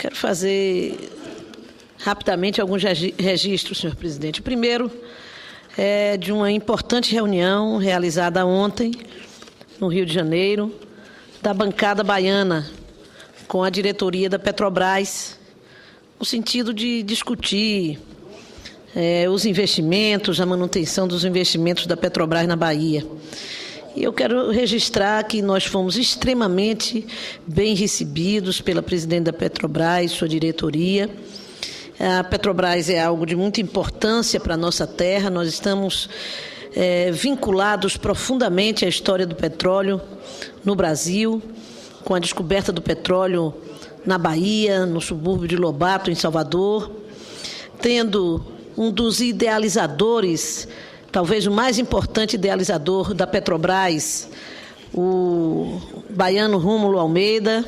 Quero fazer rapidamente alguns registros, senhor presidente. O primeiro é de uma importante reunião realizada ontem, no Rio de Janeiro, da bancada baiana, com a diretoria da Petrobras, no sentido de discutir os investimentos, a manutenção dos investimentos da Petrobras na Bahia. E eu quero registrar que nós fomos extremamente bem recebidos pela presidente da Petrobras, sua diretoria. A Petrobras é algo de muita importância para a nossa terra. Nós estamos vinculados profundamente à história do petróleo no Brasil, com a descoberta do petróleo na Bahia, no subúrbio de Lobato, em Salvador, tendo um dos idealizadores, talvez o mais importante idealizador da Petrobras, o baiano Rômulo Almeida,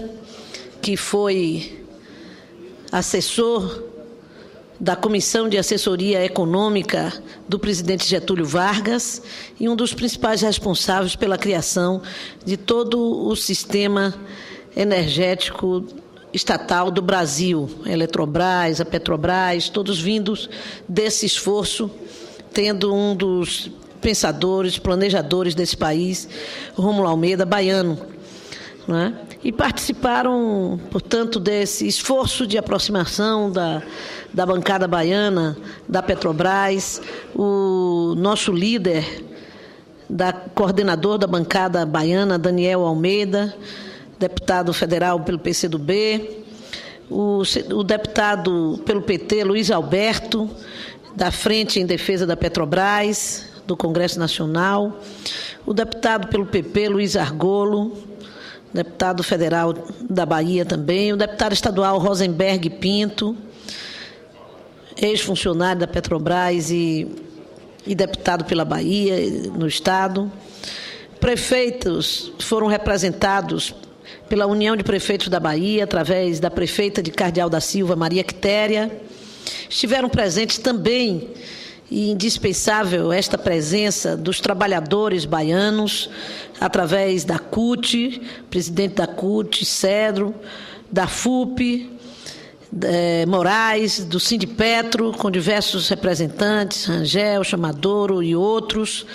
que foi assessor da Comissão de Assessoria Econômica do presidente Getúlio Vargas e um dos principais responsáveis pela criação de todo o sistema energético estatal do Brasil, a Eletrobras, a Petrobras, todos vindos desse esforço, tendo um dos pensadores, planejadores desse país, Rômulo Almeida, baiano, não é? E participaram, portanto, desse esforço de aproximação da bancada baiana, da Petrobras, o nosso líder, coordenador da bancada baiana, Daniel Almeida, deputado federal pelo PCdoB, o deputado pelo PT, Luiz Alberto, da Frente em Defesa da Petrobras, do Congresso Nacional, o deputado pelo PP, Luiz Argolo, deputado federal da Bahia também, o deputado estadual Rosenberg Pinto, ex-funcionário da Petrobras e deputado pela Bahia, no Estado. Prefeitos foram representados pela União de Prefeitos da Bahia, através da prefeita de Cardeal da Silva, Maria Quitéria. Estiveram presentes também, e indispensável esta presença dos trabalhadores baianos, através da CUT, presidente da CUT, Cedro, da FUP, Moraes, do Sindipetro, com diversos representantes, Rangel, Chamadoro e outros.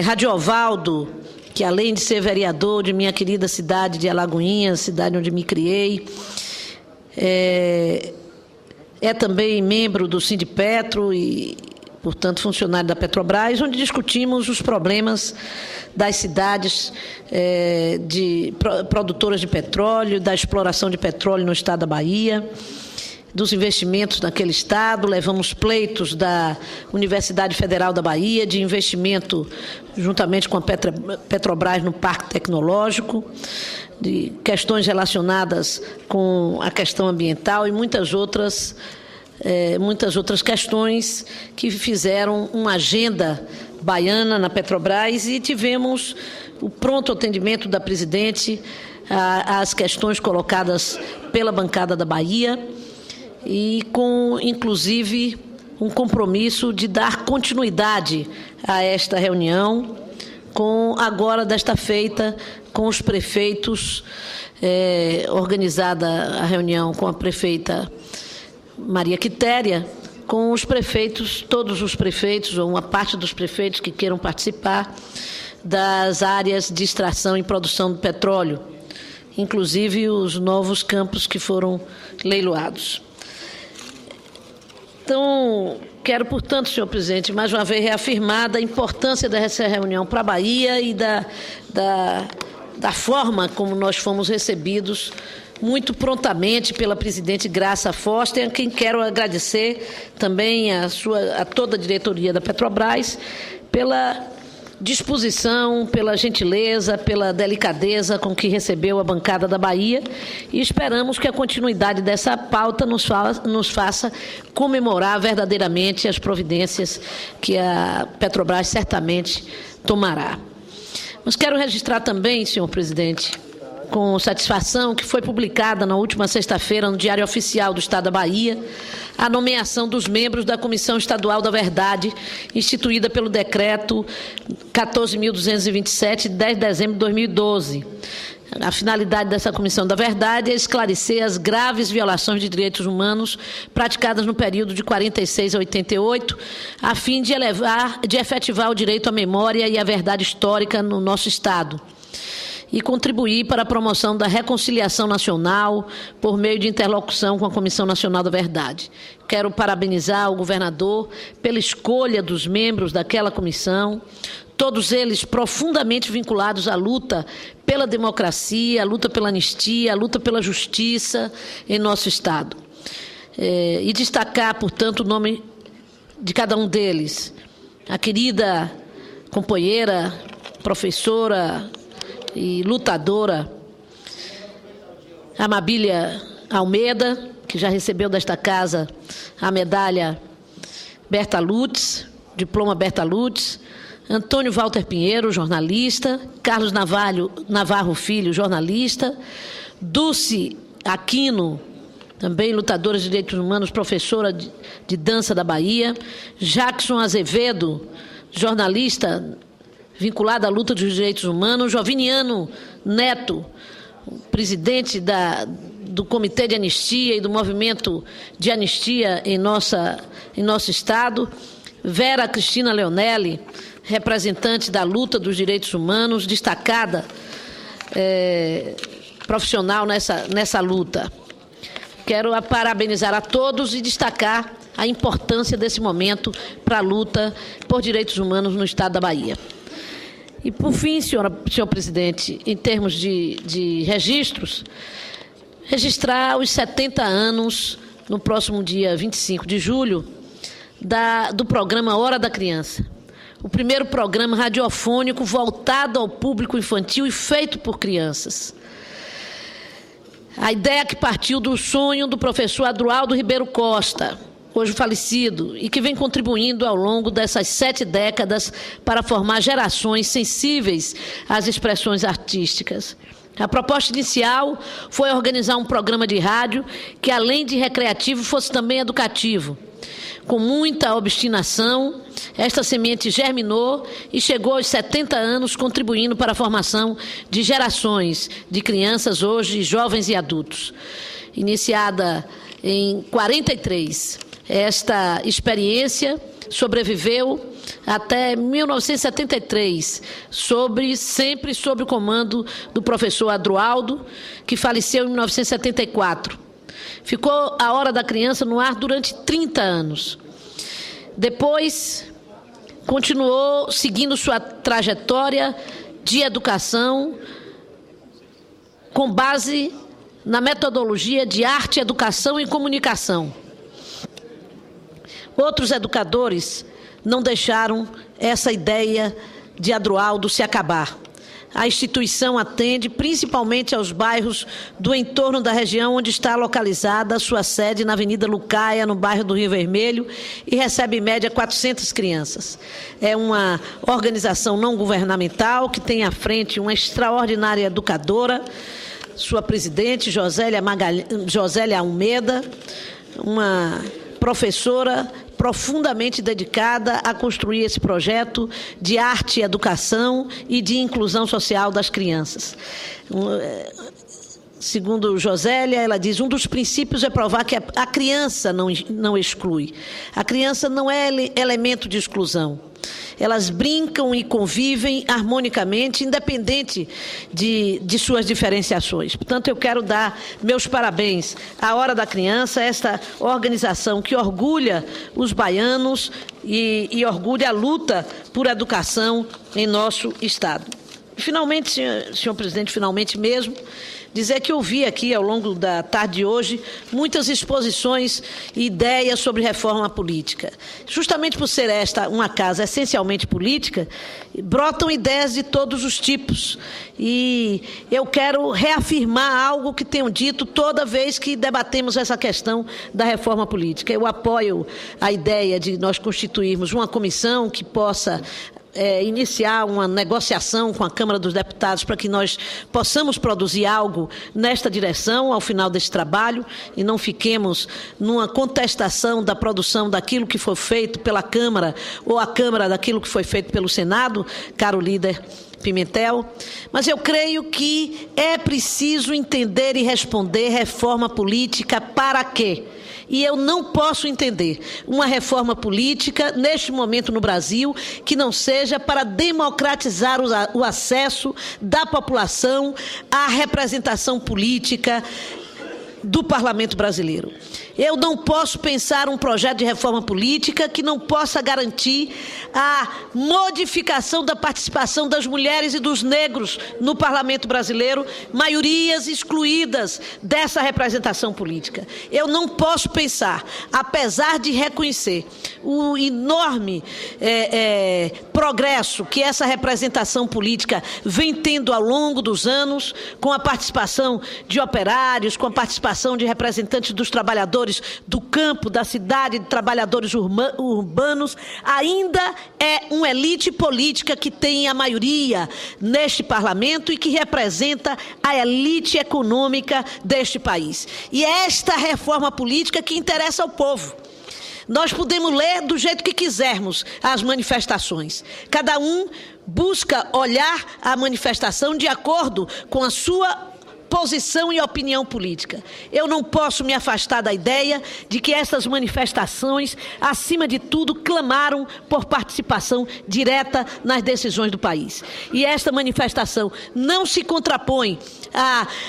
Radiovaldo, que além de ser vereador de minha querida cidade de Alagoinhas, cidade onde me criei, é também membro do Sindipetro e, portanto, funcionário da Petrobras, onde discutimos os problemas das cidades produtoras de petróleo, da exploração de petróleo no estado da Bahia, dos investimentos naquele estado. Levamos pleitos da Universidade Federal da Bahia, de investimento juntamente com a Petrobras no Parque Tecnológico, de questões relacionadas com a questão ambiental e muitas outras questões que fizeram uma agenda baiana na Petrobras, e tivemos o pronto atendimento da presidente às questões colocadas pela bancada da Bahia, e com, inclusive, um compromisso de dar continuidade a esta reunião, agora desta feita, com os prefeitos, organizada a reunião com a prefeita Maria Quitéria, com os prefeitos, todos os prefeitos, ou uma parte dos prefeitos que queiram participar das áreas de extração e produção do petróleo, inclusive os novos campos que foram leiloados. Então, quero, portanto, senhor presidente, mais uma vez reafirmar a importância dessa reunião para a Bahia e da forma como nós fomos recebidos muito prontamente pela presidente Graça Foster, a quem quero agradecer também a toda a diretoria da Petrobras pela disposição, pela gentileza, pela delicadeza com que recebeu a bancada da Bahia, e esperamos que a continuidade dessa pauta nos faça comemorar verdadeiramente as providências que a Petrobras certamente tomará. Mas quero registrar também, senhor presidente, com satisfação, que foi publicada na última sexta-feira no Diário Oficial do Estado da Bahia a nomeação dos membros da Comissão Estadual da Verdade, instituída pelo Decreto 14.227, de 10 de dezembro de 2012. A finalidade dessa Comissão da Verdade é esclarecer as graves violações de direitos humanos praticadas no período de 46 a 88, a fim de efetivar o direito à memória e à verdade histórica no nosso Estado, e contribuir para a promoção da reconciliação nacional por meio de interlocução com a Comissão Nacional da Verdade. Quero parabenizar o governador pela escolha dos membros daquela comissão, todos eles profundamente vinculados à luta pela democracia, à luta pela anistia, à luta pela justiça em nosso Estado. E destacar, portanto, o nome de cada um deles. A querida companheira, professora e lutadora Amabília Almeida, que já recebeu desta casa a medalha Berta Lutz, diploma Berta Lutz, Antônio Walter Pinheiro, jornalista, Carlos Navarro Filho, jornalista, Dulce Aquino, também lutadora de direitos humanos, professora de dança da Bahia, Jackson Azevedo, jornalista vinculado à luta dos direitos humanos, Joviniano Neto, presidente do Comitê de Anistia e do Movimento de Anistia em nosso Estado, Vera Cristina Leonelli, representante da luta dos direitos humanos, destacada profissional nessa luta. Quero parabenizar a todos e destacar a importância desse momento para a luta por direitos humanos no Estado da Bahia. E, por fim, senhor presidente, em termos de registros, registrar os 70 anos, no próximo dia 25 de julho, do programa Hora da Criança. O primeiro programa radiofônico voltado ao público infantil e feito por crianças. A ideia que partiu do sonho do professor Adroaldo Ribeiro Costa, hoje falecido, e que vem contribuindo ao longo dessas 7 décadas para formar gerações sensíveis às expressões artísticas. A proposta inicial foi organizar um programa de rádio que, além de recreativo, fosse também educativo. Com muita obstinação, esta semente germinou e chegou aos 70 anos, contribuindo para a formação de gerações de crianças, hoje jovens e adultos. Iniciada em 43, esta experiência sobreviveu até 1973, sempre sob o comando do professor Adroaldo, que faleceu em 1974. Ficou a Hora da Criança no ar durante 30 anos. Depois, continuou seguindo sua trajetória de educação com base na metodologia de arte, educação e comunicação. Outros educadores não deixaram essa ideia de Adroaldo se acabar. A instituição atende principalmente aos bairros do entorno da região onde está localizada a sua sede, na Avenida Lucaia, no bairro do Rio Vermelho, e recebe em média 400 crianças. É uma organização não governamental que tem à frente uma extraordinária educadora, sua presidente, Josélia Almeida, uma professora profundamente dedicada a construir esse projeto de arte, educação e de inclusão social das crianças. Segundo Josélia, ela diz, um dos princípios é provar que a criança não exclui. A criança não é elemento de exclusão. Elas brincam e convivem harmonicamente, independente de suas diferenciações. Portanto, eu quero dar meus parabéns à Hora da Criança, esta organização que orgulha os baianos e orgulha a luta por educação em nosso Estado. E, finalmente, senhor presidente, finalmente mesmo, dizer que eu vi aqui, ao longo da tarde de hoje, muitas exposições e ideias sobre reforma política. Justamente por ser esta uma casa essencialmente política, brotam ideias de todos os tipos. E eu quero reafirmar algo que tenho dito toda vez que debatemos essa questão da reforma política. Eu apoio a ideia de nós constituirmos uma comissão que possa iniciar uma negociação com a Câmara dos Deputados para que nós possamos produzir algo nesta direção ao final desse trabalho e não fiquemos numa contestação da produção daquilo que foi feito pela Câmara ou a Câmara daquilo que foi feito pelo Senado, caro líder Pimentel, mas eu creio que é preciso entender e responder reforma política para quê? E eu não posso entender uma reforma política, neste momento no Brasil, que não seja para democratizar o acesso da população à representação política do Parlamento brasileiro. Eu não posso pensar um projeto de reforma política que não possa garantir a modificação da participação das mulheres e dos negros no Parlamento brasileiro, maiorias excluídas dessa representação política. Eu não posso pensar, apesar de reconhecer o enorme progresso que essa representação política vem tendo ao longo dos anos, com a participação de operários, com a participação de representantes dos trabalhadores do campo, da cidade, de trabalhadores urbanos, ainda é uma elite política que tem a maioria neste parlamento e que representa a elite econômica deste país. E é esta reforma política que interessa ao povo. Nós podemos ler do jeito que quisermos as manifestações. Cada um busca olhar a manifestação de acordo com a sua posição e opinião política. Eu não posso me afastar da ideia de que essas manifestações, acima de tudo, clamaram por participação direta nas decisões do país. E esta manifestação não se contrapõe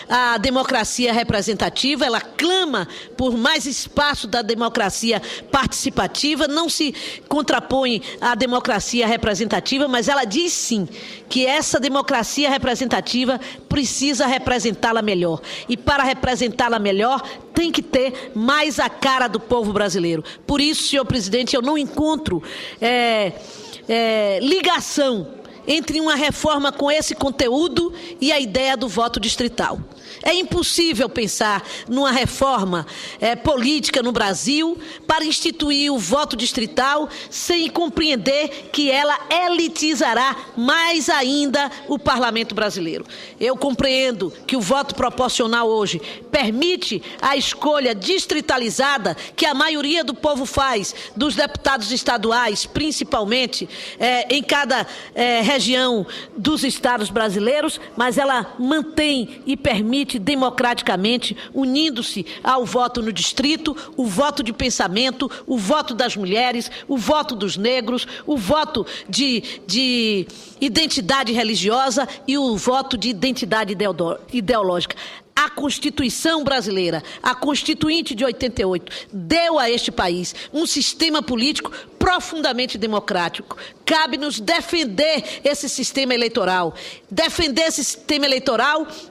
à democracia representativa, ela clama por mais espaço da democracia participativa, não se contrapõe à democracia representativa, mas ela diz sim que essa democracia representativa precisa representá-la melhor. E para representá-la melhor, tem que ter mais a cara do povo brasileiro. Por isso, senhor presidente, eu não encontro ligação entre uma reforma com esse conteúdo e a ideia do voto distrital. É impossível pensar numa reforma política no Brasil para instituir o voto distrital sem compreender que ela elitizará mais ainda o parlamento brasileiro. Eu compreendo que o voto proporcional hoje permite a escolha distritalizada que a maioria do povo faz, dos deputados estaduais, principalmente, em cada região dos estados brasileiros, mas ela mantém e permite democraticamente, unindo-se ao voto no distrito, o voto de pensamento, o voto das mulheres, o voto dos negros, o voto de identidade religiosa e o voto de identidade ideológica. A Constituição brasileira, a Constituinte de 88, deu a este país um sistema político profundamente democrático. Cabe-nos defender esse sistema eleitoral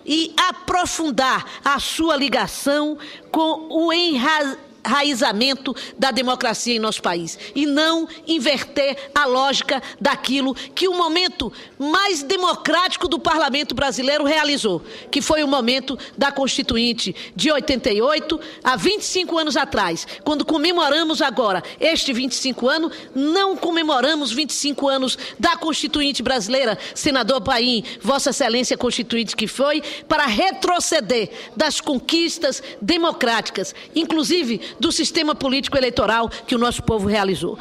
e aprofundar a sua ligação com o enraizamento da democracia em nosso país e não inverter a lógica daquilo que o momento mais democrático do parlamento brasileiro realizou, que foi o momento da Constituinte de 88, há 25 anos atrás. Quando comemoramos agora este 25 anos, não comemoramos 25 anos da Constituinte brasileira, senador Paim, Vossa Excelência Constituinte que foi, para retroceder das conquistas democráticas, inclusive do sistema político eleitoral que o nosso povo realizou.